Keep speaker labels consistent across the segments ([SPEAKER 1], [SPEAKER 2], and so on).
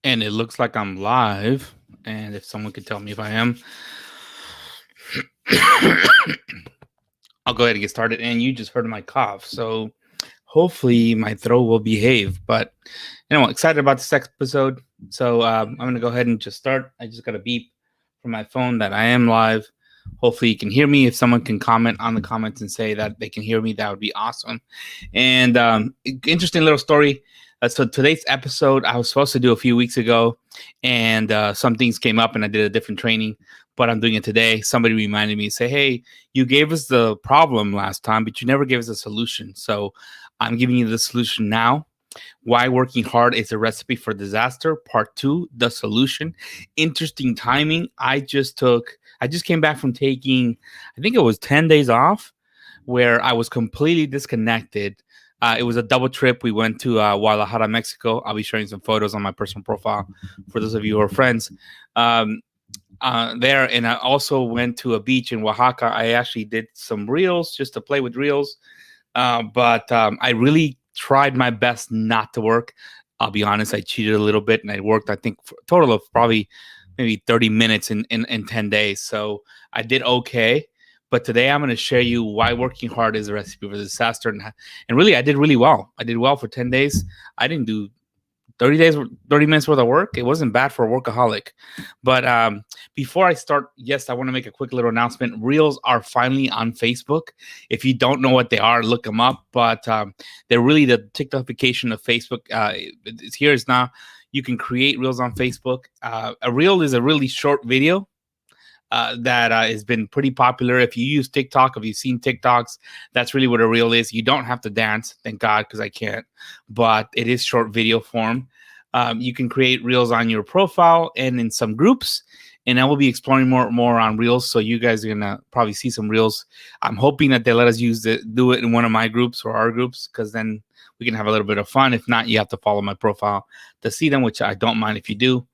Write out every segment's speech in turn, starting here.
[SPEAKER 1] And it looks like I'm live. And if someone could tell me if I am, I'll go ahead and get started. And you just heard my cough. So hopefully my throat will behave. But excited about this episode. So I'm going to go ahead and just start. I just got a beep from my phone that I am live. Hopefully you can hear me. If someone can comment on the comments and say that they can hear me, that would be awesome. And interesting little story. So today's episode I was supposed to do a few weeks ago, and some things came up and I did a different training, but I'm doing it today. Somebody reminded me, say, hey, you gave us the problem last time, but you never gave us a solution. So I'm giving you the solution now. Why working hard is a recipe for disaster, part 2, the solution. Interesting timing. I just came back from taking, I think it was 10 days off, where I was completely disconnected. It was a double trip. We went to Guadalajara, Mexico. I'll be sharing some photos on my personal profile for those of you who are friends there. And I also went to a beach in Oaxaca. I actually did some reels just to play with reels. But I really tried my best not to work. I'll be honest, I cheated a little bit, and I worked, I think, for a total of probably maybe 30 minutes in 10 days. So I did okay. But today I'm going to share you why working hard is a recipe for disaster. And really, I did really well. I did well for 10 days. I didn't do 30 minutes worth of work. It wasn't bad for a workaholic. But before I start, yes, I want to make a quick little announcement. Reels are finally on Facebook. If you don't know what they are, look them up. But they're really the TikTokification of Facebook. It's here is now. You can create reels on Facebook. A reel is a really short video that has been pretty popular. If you use TikTok, if you've seen TikToks, that's really what a reel is. You don't have to dance, thank God, because I can't, but it is short video form. You can create reels on your profile and in some groups, and I will be exploring more on reels. So you guys are gonna probably see some reels. I'm hoping that they let us do it in one of my groups or our groups, because then we can have a little bit of fun. If not, you have to follow my profile to see them, which I don't mind if you do.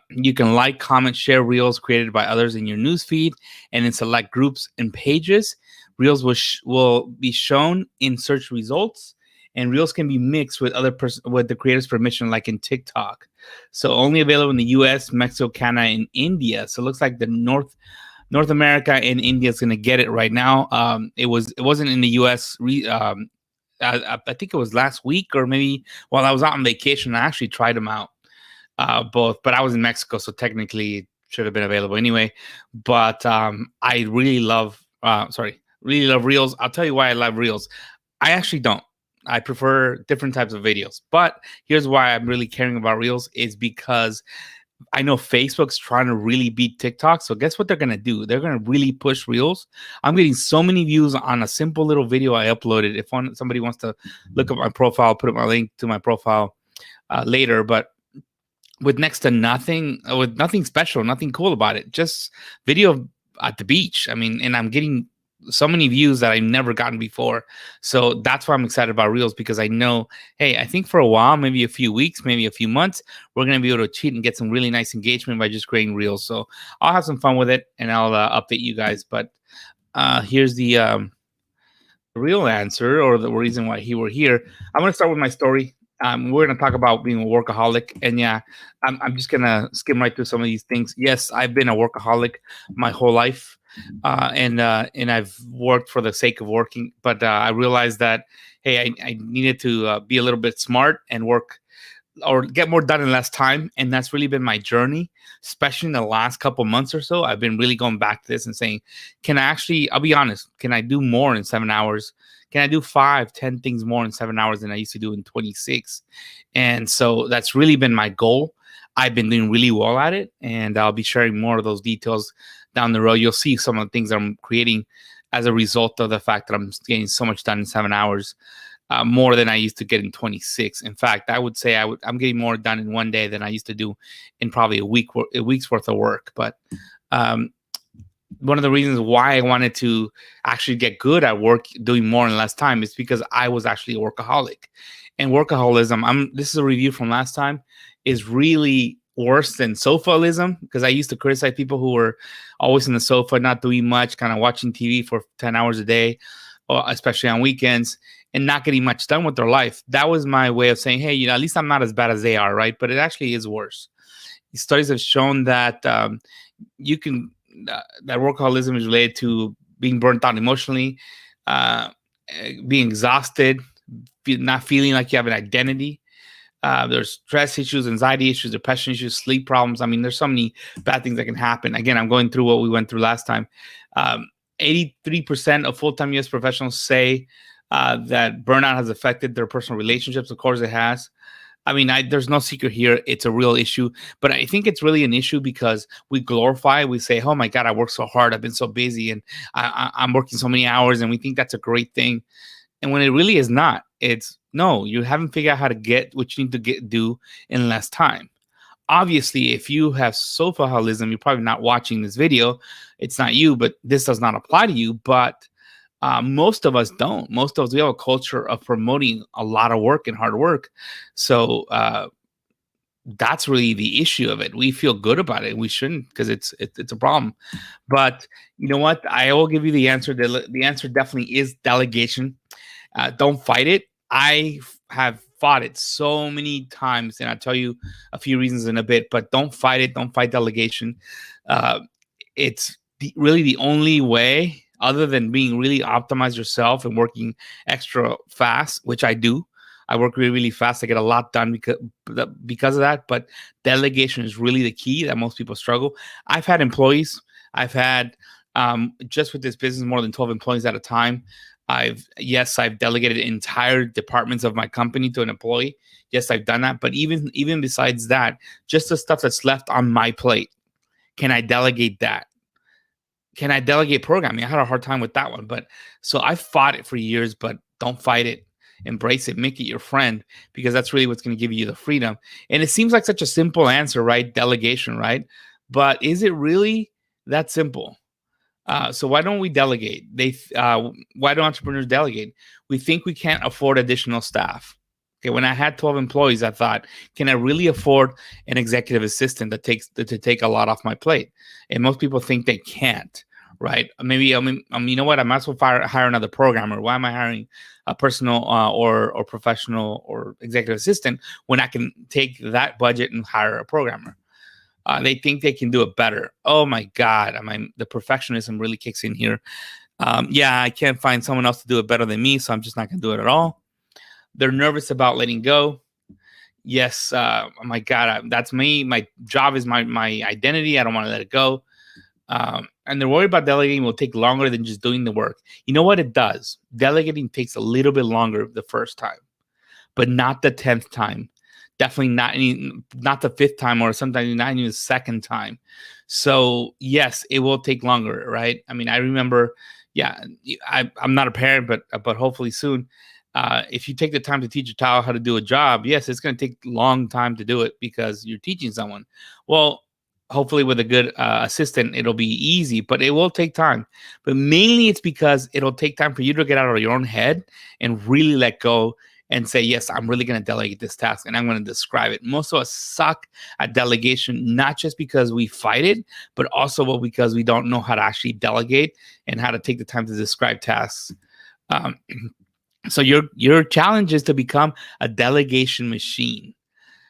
[SPEAKER 1] You can like, comment, share reels created by others in your newsfeed, and in select groups and pages. Reels will be shown in search results, and reels can be mixed with with the creator's permission, like in TikTok. So only available in the U.S., Mexico, Canada, and India. So it looks like the North America and India is going to get it right now. It wasn't in the U.S. I think it was last week, or maybe while I was out on vacation. I actually tried them out. Both, but I was in Mexico, so technically it should have been available anyway. But I really love reels. I'll tell you why I love reels. I actually don't. I prefer different types of videos. But here's why I'm really caring about reels is because I know Facebook's trying to really beat TikTok. So guess what they're going to do? They're going to really push reels. I'm getting so many views on a simple little video I uploaded. If somebody wants to look up my profile, put up my link to my profile later. But with next to nothing, with nothing special, nothing cool about it, just video at the beach. I mean, and I'm getting so many views that I've never gotten before. So that's why I'm excited about reels, because I know, hey, I think for a while, maybe a few weeks, maybe a few months, we're going to be able to cheat and get some really nice engagement by just creating reels. So I'll have some fun with it, and I'll update you guys. But here's the real answer, or the reason why we're here. I'm going to start with my story. We're going to talk about being a workaholic. And yeah, I'm just going to skim right through some of these things. Yes, I've been a workaholic my whole life. And I've worked for the sake of working. But I realized that, hey, I needed to be a little bit smart and work or get more done in less time. And that's really been my journey, especially in the last couple months or so. I've been really going back to this and saying, I'll be honest, can I do more in 7 hours? Can I do 5-10 things more in 7 hours than I used to do in 26? And so that's really been my goal. I've been doing really well at it, and I'll be sharing more of those details down the road. You'll see some of the things I'm creating as a result of the fact that I'm getting so much done in 7 hours, more than I used to get in 26. In fact, I would say I'm getting more done in one day than I used to do in probably a week's worth of work. But one of the reasons why I wanted to actually get good at work, doing more in less time, is because I was actually a workaholic. And workaholism, this is a review from last time, is really worse than sofaism, because I used to criticize people who were always on the sofa, not doing much, kind of watching TV for 10 hours a day, especially on weekends. and not getting much done with their life. That was my way of saying, hey, at least I'm not as bad as they are, right? But it actually is worse. Studies have shown that you can that workaholism is related to being burnt out emotionally, uh, being exhausted, not feeling like you have an identity. There's stress issues, anxiety issues, depression issues, sleep problems. I mean, there's so many bad things that can happen. Again, I'm going through what we went through last time. 83% of full-time U.S. professionals say that burnout has affected their personal relationships. Of course, it has. I mean, there's no secret here. It's a real issue, but I think it's really an issue because we glorify. We say, "Oh my God, I work so hard. I've been so busy, and I'm working so many hours," and we think that's a great thing. And when it really is not, it's no. You haven't figured out how to get what you need to do in less time. Obviously, if you have sofaholism, you're probably not watching this video. It's not you, but this does not apply to you. But most of us don't. Most of us, we have a culture of promoting a lot of work and hard work. So that's really the issue of it. We feel good about it. We shouldn't, because it's a problem. But you know what? I will give you the answer. The answer definitely is delegation. Don't fight it. I have fought it so many times, and I'll tell you a few reasons in a bit. But don't fight it. Don't fight delegation. It's really the only way, other than being really optimize yourself and working extra fast, which I do. I work really, really fast. I get a lot done because of that. But delegation is really the key that most people struggle. I've had employees. I've had just with this business more than 12 employees at a time. I've delegated entire departments of my company to an employee. Yes, I've done that. But even besides that, just the stuff that's left on my plate, can I delegate that? Can I delegate programming? I had a hard time with that one. But so I fought it for years, but don't fight it. Embrace it. Make it your friend, because that's really what's going to give you the freedom. And it seems like such a simple answer, right? Delegation, right? But is it really that simple? So why don't we delegate? Why do entrepreneurs delegate? We think we can't afford additional staff. Okay, when I had 12 employees, I thought, can I really afford an executive assistant that to take a lot off my plate? And most people think they can't, right? Maybe you know what? I might as well hire another programmer. Why am I hiring a personal or professional or executive assistant when I can take that budget and hire a programmer? They think they can do it better. Oh my God. I mean, the perfectionism really kicks in here. I can't find someone else to do it better than me, so I'm just not going to do it at all. They're nervous about letting go. Yes. Oh my God. That's me. My job is my identity. I don't want to let it go. And they're worried about delegating will take longer than just doing the work. You know what it does? Delegating takes a little bit longer the first time, but not the 10th time. Definitely not the 5th time, or sometimes not even the 2nd time. So yes, it will take longer, right? I mean, I remember, I'm not a parent, but hopefully soon. If you take the time to teach a child how to do a job, yes, it's going to take a long time to do it because you're teaching someone. Well, hopefully with a good assistant, it'll be easy, but it will take time. But mainly it's because it'll take time for you to get out of your own head and really let go and say, yes, I'm really going to delegate this task, and I'm going to describe it. Most of us suck at delegation, not just because we fight it, but also because we don't know how to actually delegate and how to take the time to describe tasks. So your challenge is to become a delegation machine.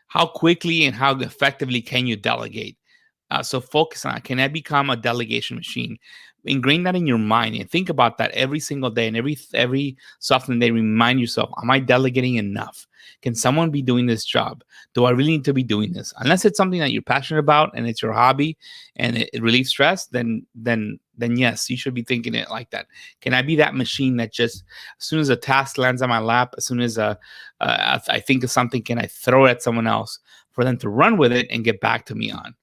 [SPEAKER 1] How quickly and how effectively can you delegate? So focus on it. Can I become a delegation machine? Ingrain that in your mind and think about that every single day, and every so often they remind yourself, am I delegating enough? Can someone be doing this job? Do I really need to be doing this? Unless it's something that you're passionate about and it's your hobby and it relieves stress, then yes, you should be thinking it like that. Can I be that machine that just as soon as a task lands on my lap, as soon as I think of something, can I throw it at someone else for them to run with it and get back to me on?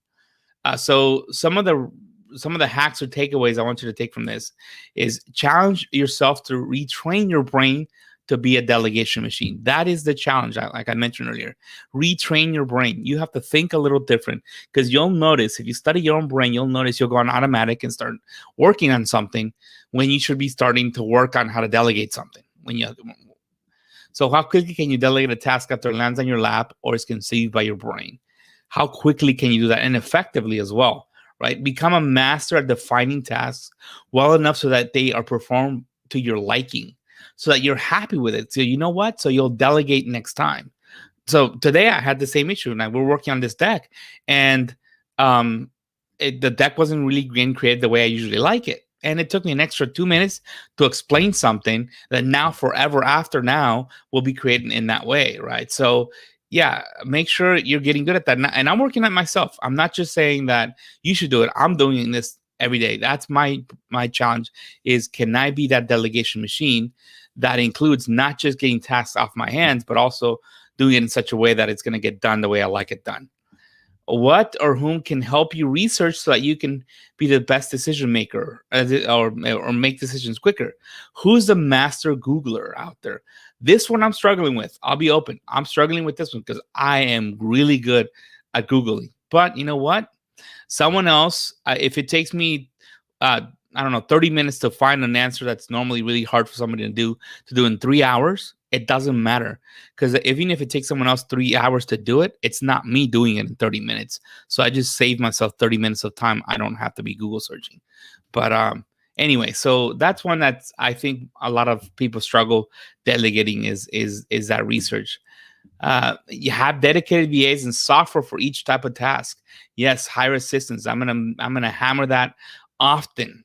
[SPEAKER 1] So some of the hacks or takeaways I want you to take from this is challenge yourself to retrain your brain to be a delegation machine. That is the challenge, like I mentioned earlier. Retrain your brain. You have to think a little different, because you'll notice, if you study your own brain, you'll notice you'll go on automatic and start working on something when you should be starting to work on how to delegate something. So how quickly can you delegate a task after it lands on your lap or is conceived by your brain? How quickly can you do that, and effectively as well, right? Become a master at defining tasks well enough so that they are performed to your liking. so that you're happy with it. So you know what? So you'll delegate next time. So today I had the same issue, and we're working on this deck, and um, the deck wasn't really getting created the way I usually like it. And it took me an extra 2 minutes to explain something that now forever after now will be created in that way, right? So yeah, make sure you're getting good at that. And I'm working at myself. I'm not just saying that you should do it. I'm doing this every day. That's my challenge is, can I be that delegation machine that includes not just getting tasks off my hands, but also doing it in such a way that it's going to get done the way I like it done. What or whom can help you research so that you can be the best decision maker, or make decisions quicker? Who's the master Googler out there? This one I'm struggling with. I'll be open. I'm struggling with this one because I am really good at Googling. But you know what? Someone else, if it takes me, I don't know, 30 minutes to find an answer that's normally really hard for somebody to do in 3 hours, it doesn't matter. Because even if it takes someone else 3 hours to do it, it's not me doing it in 30 minutes. So I just save myself 30 minutes of time. I don't have to be Google searching. But anyway, so that's one that I think a lot of people struggle delegating is that research. You have dedicated VAs and software for each type of task. Yes, hire assistants. I'm gonna hammer that often.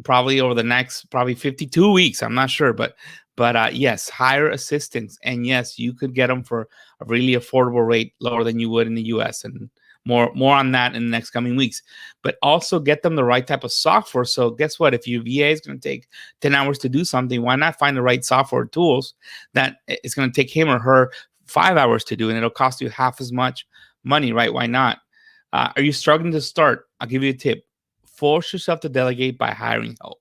[SPEAKER 1] Probably over the next 52 weeks. I'm not sure, but yes, hire assistants, and yes, you could get them for a really affordable rate, lower than you would in the U.S. and more on that in the next coming weeks. But also get them the right type of software. So guess what? If your VA is going to take 10 hours to do something, why not find the right software tools that it's going to take him or her 5 hours to do, and it'll cost you half as much money, right? Why not? Are you struggling to start? I'll give you a tip. Force yourself to delegate by hiring help.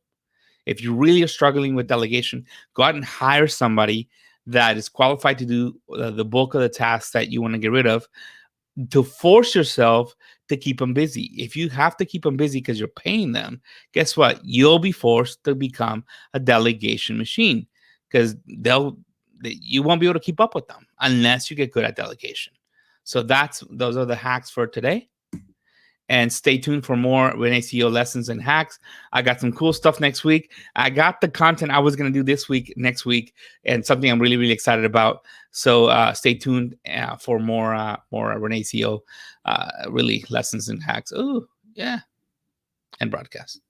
[SPEAKER 1] If you really are struggling with delegation, go out and hire somebody that is qualified to do the bulk of the tasks that you want to get rid of, to force yourself to keep them busy. If you have to keep them busy because you're paying them, guess what? You'll be forced to become a delegation machine, because you won't be able to keep up with them unless you get good at delegation. So those are the hacks for today. And stay tuned for more Renee CEO lessons and hacks. I got some cool stuff next week. I got the content I was going to do next week, and something I'm really, really excited about. So stay tuned for more Renee CEO really lessons and hacks. Oh, yeah. And broadcast.